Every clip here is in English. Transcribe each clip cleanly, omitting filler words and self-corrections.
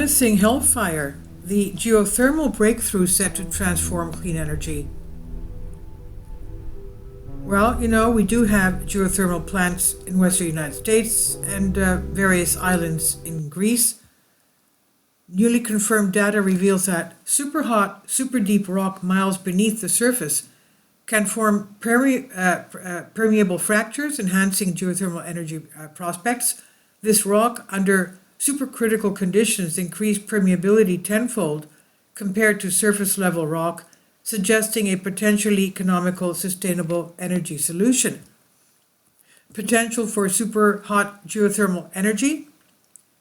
menacing Hellfire, the geothermal breakthrough set to transform clean energy. Well, we do have geothermal plants in western United States and various islands in Greece. Newly confirmed data reveals that super hot, super deep rock miles beneath the surface can form permeable fractures, enhancing geothermal energy prospects. This rock, under supercritical conditions, increased permeability tenfold compared to surface level rock, suggesting a potentially economical, sustainable energy solution. Potential for super hot geothermal energy.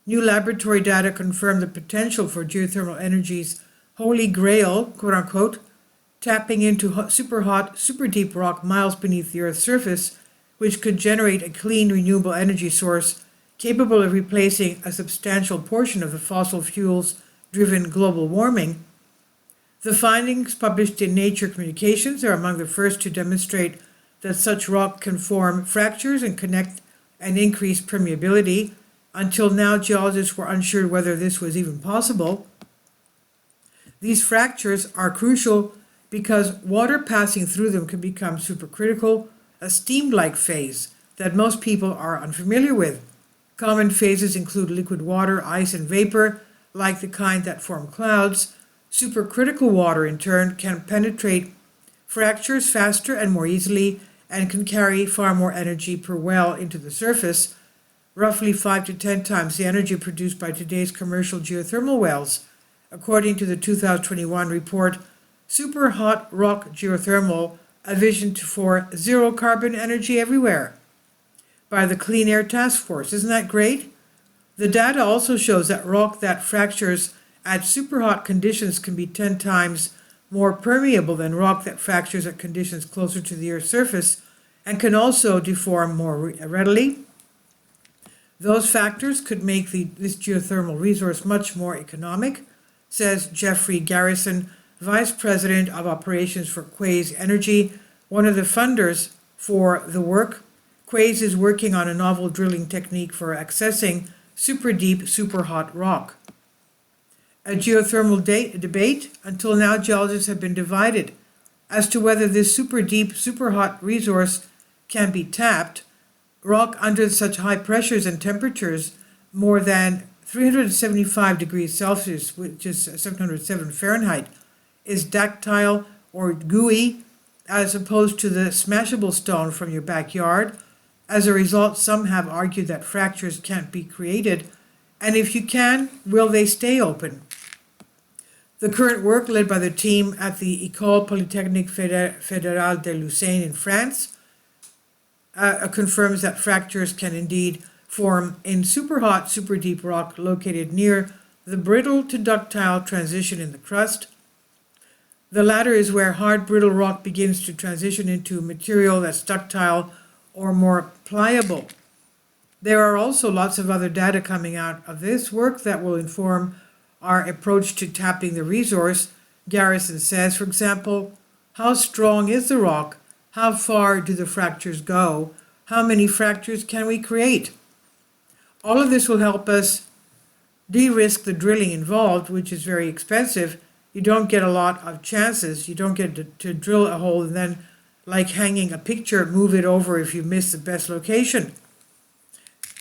New laboratory data confirm the potential for geothermal energy's holy grail, quote unquote, tapping into super hot, super deep rock miles beneath the Earth's surface, which could generate a clean, renewable energy source capable of replacing a substantial portion of the fossil fuels-driven global warming. The findings published in Nature Communications are among the first to demonstrate that such rock can form fractures and connect and increase permeability. Until now, geologists were unsure whether this was even possible. These fractures are crucial because water passing through them can become supercritical, a steam-like phase that most people are unfamiliar with. Common phases include liquid water, ice, and vapor, like the kind that form clouds. Supercritical water, in turn, can penetrate fractures faster and more easily and can carry far more energy per well into the surface, roughly 5 to 10 times the energy produced by today's commercial geothermal wells, according to the 2021 report, Super Hot Rock Geothermal, a vision for zero carbon energy everywhere, by the Clean Air Task Force. Isn't that great? The data also shows that rock that fractures at super hot conditions can be 10 times more permeable than rock that fractures at conditions closer to the Earth's surface and can also deform more readily. Those factors could make this geothermal resource much more economic, says Jeffrey Garrison, Vice President of Operations for Quaise Energy, one of the funders for the work. Quaise is working on a novel drilling technique for accessing super deep, super hot rock. A geothermal debate. Until now, geologists have been divided as to whether this super deep, super hot resource can be tapped. Rock under such high pressures and temperatures, more than 375 degrees Celsius, which is 707 Fahrenheit, is ductile or gooey, as opposed to the smashable stone from your backyard. As a result, some have argued that fractures can't be created, and if you can, will they stay open? The current work, led by the team at the École Polytechnique Fédérale de Lausanne in France, confirms that fractures can indeed form in super hot, super deep rock located near the brittle to ductile transition in the crust. The latter is where hard, brittle rock begins to transition into material that's ductile or more pliable. There are also lots of other data coming out of this work that will inform our approach to tapping the resource. Garrison says, for example, how strong is the rock? How far do the fractures go? How many fractures can we create? All of this will help us de-risk the drilling involved, which is very expensive. You don't get a lot of chances. You don't get to drill a hole and then, like hanging a picture, move it over if you miss the best location.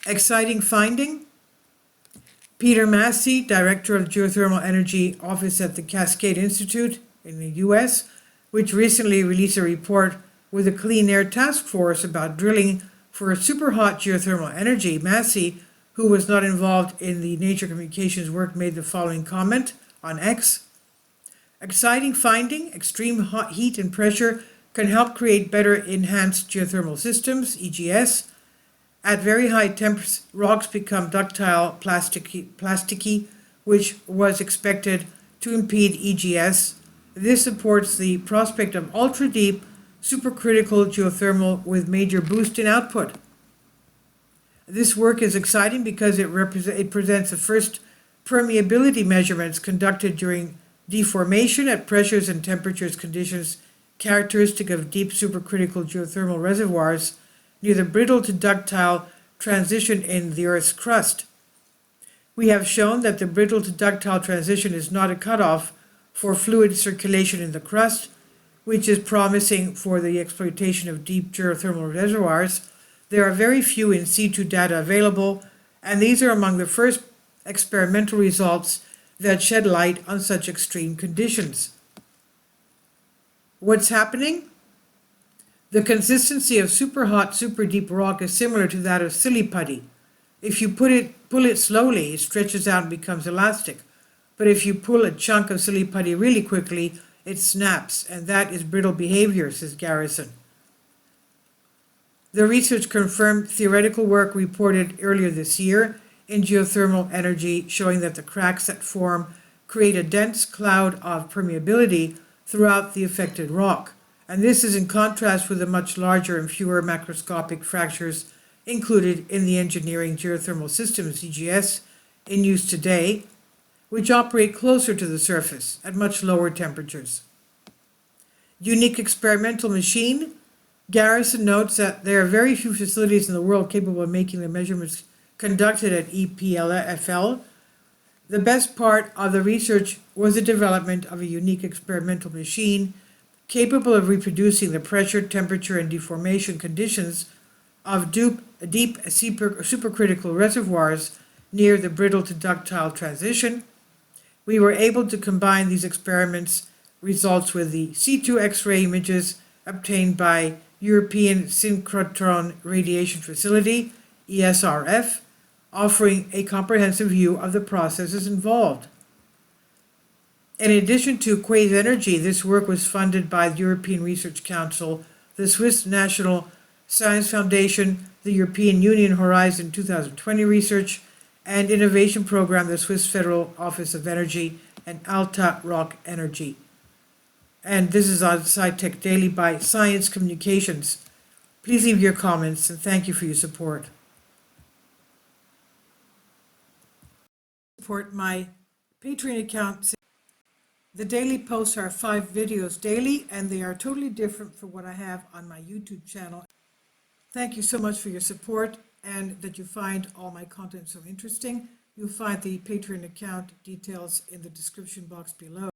Exciting finding. Peter Massey, Director of Geothermal Energy Office at the Cascade Institute in the US, which recently released a report with the Clean Air Task Force about drilling for super hot geothermal energy. Massey, who was not involved in the Nature Communications work, made the following comment on X. Exciting finding, extreme hot heat and pressure can help create better enhanced geothermal systems, EGS. At very high temps, rocks become ductile, plasticky, which was expected to impede EGS. This supports the prospect of ultra-deep, supercritical geothermal with major boost in output. This work is exciting because it presents the first permeability measurements conducted during deformation at pressures and temperatures conditions characteristic of deep supercritical geothermal reservoirs near the brittle to ductile transition in the Earth's crust. We have shown that the brittle to ductile transition is not a cutoff for fluid circulation in the crust, which is promising for the exploitation of deep geothermal reservoirs. There are very few in situ data available, and these are among the first experimental results that shed light on such extreme conditions. What's happening? The consistency of super hot, super deep rock is similar to that of silly putty. If you pull it slowly, it stretches out and becomes elastic. But if you pull a chunk of silly putty really quickly, it snaps, and that is brittle behavior, says Garrison. The research confirmed theoretical work reported earlier this year in geothermal energy, showing that the cracks that form create a dense cloud of permeability throughout the affected rock. And this is in contrast with the much larger and fewer macroscopic fractures included in the engineering geothermal systems, EGS, in use today, which operate closer to the surface at much lower temperatures. Unique experimental machine. Garrison notes that there are very few facilities in the world capable of making the measurements conducted at EPFL. The best part of the research was the development of a unique experimental machine capable of reproducing the pressure, temperature, and deformation conditions of deep supercritical reservoirs near the brittle to ductile transition. We were able to combine these experiments results with the C2 X-ray images obtained by European Synchrotron Radiation Facility, ESRF, offering a comprehensive view of the processes involved. In addition to Quaise Energy, this work was funded by the European Research Council, the Swiss National Science Foundation, the European Union Horizon 2020 Research and Innovation Program, the Swiss Federal Office of Energy, and Alta Rock Energy. And this is on SciTech Daily by Science Communications. Please leave your comments, and thank you for your support. Support my Patreon account. The daily posts are 5 videos daily, and they are totally different from what I have on my YouTube channel. Thank you so much for your support and that you find all my content so interesting. You'll find the Patreon account details in the description box below.